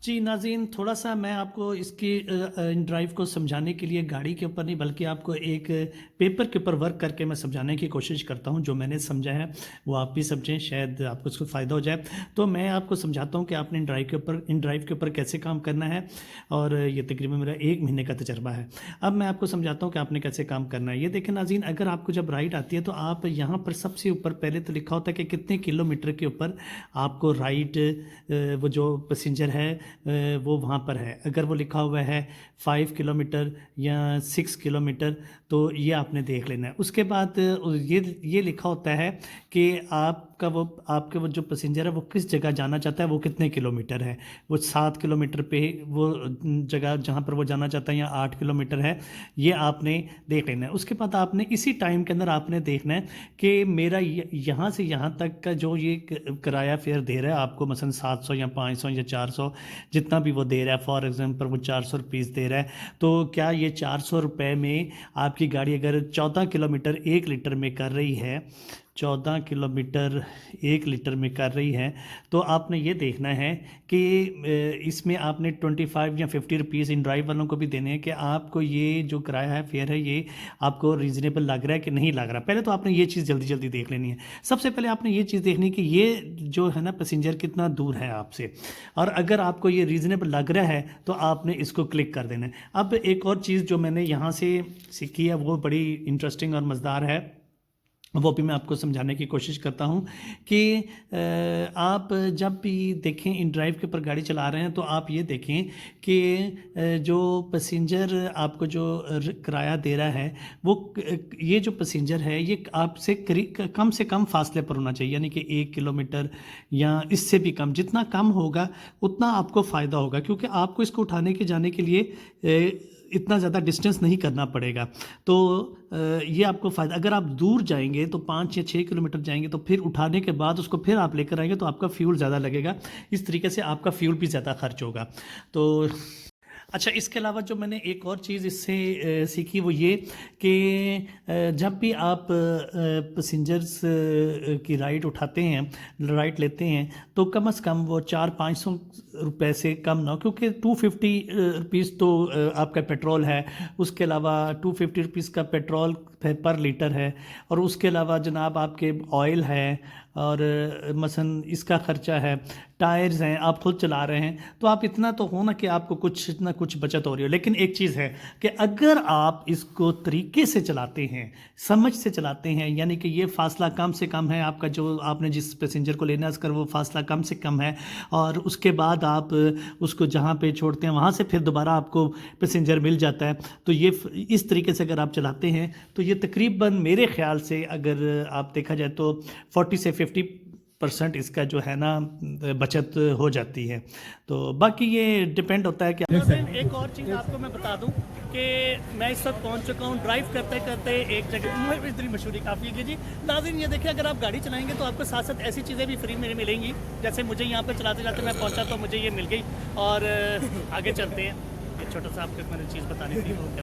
जी नाज़रीन, थोड़ा-सा मैं आपको इसकी इन ड्राइव को समझाने के लिए गाड़ी के ऊपर नहीं बल्कि आपको एक पेपर के ऊपर वर्क करके मैं समझाने की कोशिश करता हूँ। जो मैंने समझा है वो आप भी समझें, शायद आपको इसको फ़ायदा हो जाए। तो मैं आपको समझाता हूँ कि आपने इन ड्राइव के ऊपर कैसे काम करना है और ये तकरीबन मेरा 1 महीने का तजर्बा है। अब मैं आपको समझाता हूँ कि आपने कैसे काम करना है। ये देखें नाज़रीन, अगर आपको जब राइड आती है तो आप यहाँ पर सबसे ऊपर पहले तो लिखा होता है कि कितने किलोमीटर के ऊपर आपको राइड वो जो पैसेंजर है वो वहाँ पर है। अगर वो लिखा हुआ है 5 किलोमीटर या 6 किलोमीटर तो ये आपने देख लेना है। उसके बाद ये लिखा होता है कि आपके वो जो पैसेंजर है वो किस जगह जाना चाहता है, वो कितने किलोमीटर है। वो 7 किलोमीटर पे वो जगह जहाँ पर वो जाना चाहता है या 8 किलोमीटर है, ये आपने देख लेना है। उसके बाद आपने इसी टाइम के अंदर आपने देखना है कि मेरा यहाँ से यहाँ तक का जो ये किराया फेयर दे रहा है आपको, मसलन 700 या 500 या 400 जितना भी वो दे रहा है, फॉर एग्जांपल वो 400 रुपीज़ दे रहा है, तो क्या ये 400 रुपये में आपकी गाड़ी अगर 14 किलोमीटर 1 लीटर में कर रही है, 14 किलोमीटर 1 लीटर में कर रही है, तो आपने ये देखना है कि इसमें आपने 25 या 50 रुपीज़ इन ड्राइव वालों को भी देने हैं कि आपको ये जो किराया है फेयर है ये आपको रीज़नेबल लग रहा है कि नहीं लग रहा। पहले तो आपने ये चीज़ जल्दी जल्दी देख लेनी है। सबसे पहले आपने ये चीज़ देखनी है कि ये जो है ना पैसेंजर कितना दूर है आपसे, और अगर आपको ये रीज़नेबल लग रहा है तो आपने इसको क्लिक कर देना है। अब एक और चीज़ जो मैंने यहाँ से सीखी है वो बड़ी इंटरेस्टिंग और मज़ेदार है, वो भी मैं आपको समझाने की कोशिश करता हूँ कि आप जब भी देखें इन ड्राइव के ऊपर गाड़ी चला रहे हैं तो आप ये देखें कि जो पैसेंजर आपको जो किराया दे रहा है वो ये जो पैसेंजर है ये आपसे कम से कम फासले पर होना चाहिए, यानी कि 1 किलोमीटर या इससे भी कम। जितना कम होगा उतना आपको फ़ायदा होगा, क्योंकि आपको इसको उठाने के जाने के लिए इतना ज़्यादा डिस्टेंस नहीं करना पड़ेगा। तो ये आपको फ़ायदा, अगर आप दूर जाएंगे तो 5 या 6 किलोमीटर जाएंगे तो फिर उठाने के बाद उसको फिर आप लेकर आएंगे तो आपका फ्यूल ज़्यादा लगेगा, इस तरीके से आपका फ्यूल भी ज़्यादा खर्च होगा। तो अच्छा, इसके अलावा जो मैंने एक और चीज़ इससे सीखी वो ये कि जब भी आप पैसेंजर्स की राइड उठाते हैं, राइड लेते हैं, तो कम से कम वो 400-500 रुपये से कम ना हो, क्योंकि 250 रुपीज़ तो आपका पेट्रोल है, उसके अलावा 250 रुपीज़ का पेट्रोल पर लीटर है, और उसके अलावा जनाब आपके ऑयल है और मसलन इसका ख़र्चा है, टायर्स हैं, आप खुद चला रहे हैं, तो आप इतना तो हो ना कि आपको कुछ ना कुछ बचत हो रही हो। लेकिन एक चीज़ है कि अगर आप इसको तरीके से चलाते हैं, समझ से चलाते हैं, यानी कि ये फ़ासला कम से कम है आपका, जो आपने जिस पैसेंजर को लेना है उसका वो फ़ासला कम से कम है, और उसके बाद आप उसको जहाँ पे छोड़ते हैं वहाँ से फिर दोबारा आपको पैसेंजर मिल जाता है, तो ये इस तरीके से अगर आप चलाते हैं तो ये तकरीबन मेरे ख़्याल से अगर आप देखा जाए तो 40 से 50% इसका जो है ना बचत हो जाती है। तो बाकी ये डिपेंड होता है कि एक और चीज़ आपको मैं बता दूं कि मैं इस वक्त पहुंच चुका हूं ड्राइव करते करते एक जगह, इतनी मशहूरी काफ़ी है जी नाज़रीन। ये देखिए, अगर आप गाड़ी चलाएंगे तो आपको साथ साथ ऐसी चीज़ें भी फ्री में मिलेंगी, जैसे मुझे यहाँ पर चलाते चलाते मैं पहुँचा तो मुझे ये मिल गई, और आगे चलते हैं। ये छोटा सा आपको मैंने चीज़ बतानी थी।